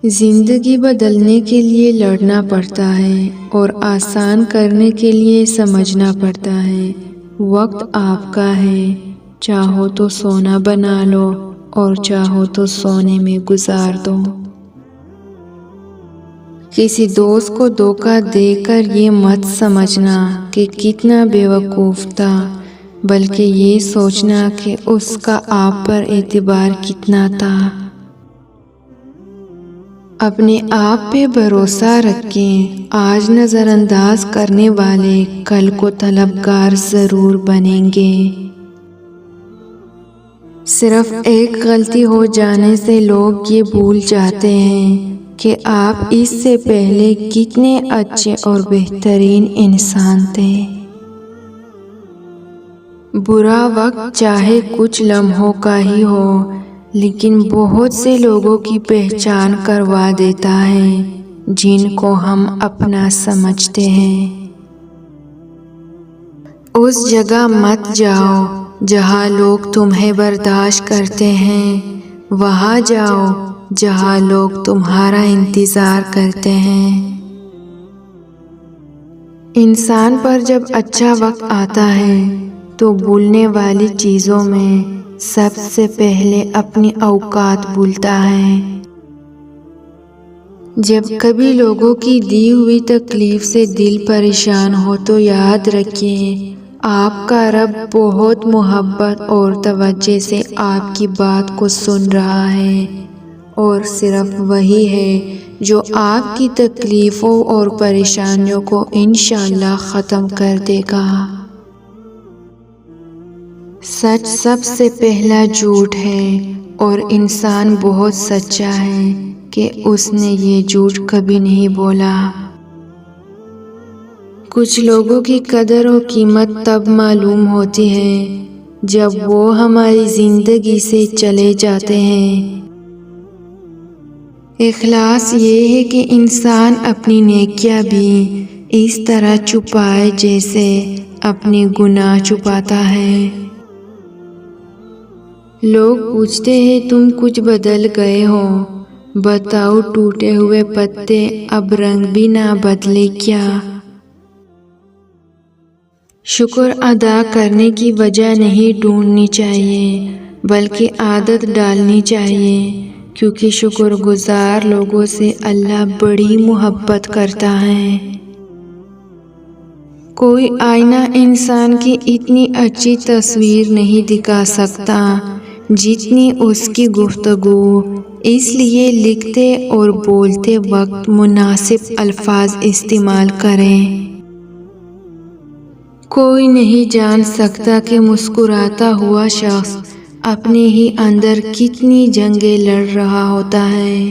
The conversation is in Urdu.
زندگی بدلنے کے لیے لڑنا پڑتا ہے اور آسان کرنے کے لیے سمجھنا پڑتا ہے۔ وقت آپ کا ہے، چاہو تو سونا بنا لو اور چاہو تو سونے میں گزار دو۔ کسی دوست کو دھوکہ دے کر یہ مت سمجھنا کہ کتنا بے وقوف تھا، بلکہ یہ سوچنا کہ اس کا آپ پر اعتبار کتنا تھا۔ اپنے آپ پہ بھروسہ رکھیں، آج نظر انداز کرنے والے کل کو طلبگار ضرور بنیں گے۔ صرف ایک غلطی ہو جانے سے لوگ یہ بھول جاتے ہیں کہ آپ اس سے پہلے کتنے اچھے اور بہترین انسان تھے۔ برا وقت چاہے کچھ لمحوں کا ہی ہو، لیکن بہت سے لوگوں کی پہچان کروا دیتا ہے جن کو ہم اپنا سمجھتے ہیں۔ اس جگہ مت جاؤ جہاں لوگ تمہیں برداشت کرتے ہیں، وہاں جاؤ جہاں لوگ تمہارا انتظار کرتے ہیں۔ انسان پر جب اچھا وقت آتا ہے تو بھولنے والی چیزوں میں سب سے پہلے اپنی اوقات بھولتا ہے۔ جب کبھی لوگوں کی دی ہوئی تکلیف سے دل پریشان ہو تو یاد رکھیں، آپ کا رب بہت محبت اور توجہ سے آپ کی بات کو سن رہا ہے، اور صرف وہی ہے جو آپ کی تکلیفوں اور پریشانیوں کو انشاءاللہ ختم کر دے گا۔ سچ سب سے پہلا جھوٹ ہے، اور انسان بہت سچا ہے کہ اس نے یہ جھوٹ کبھی نہیں بولا۔ کچھ لوگوں کی قدر و قیمت تب معلوم ہوتی ہے جب وہ ہماری زندگی سے چلے جاتے ہیں۔ اخلاص یہ ہے کہ انسان اپنی نیکیاں بھی اس طرح چھپائے جیسے اپنے گناہ چھپاتا ہے۔ لوگ پوچھتے ہیں تم کچھ بدل گئے ہو، بتاؤ ٹوٹے ہوئے پتے اب رنگ بھی نہ بدلے کیا؟ شکر ادا کرنے کی وجہ نہیں ڈھونڈنی چاہیے، بلکہ عادت ڈالنی چاہیے، کیونکہ شکر گزار لوگوں سے اللہ بڑی محبت کرتا ہے۔ کوئی آئینہ انسان کی اتنی اچھی تصویر نہیں دکھا سکتا جتنی اس کی گفتگو، اس لیے لکھتے اور بولتے وقت مناسب الفاظ استعمال کریں۔ کوئی نہیں جان سکتا کہ مسکراتا ہوا شخص اپنے ہی اندر کتنی جنگیں لڑ رہا ہوتا ہے۔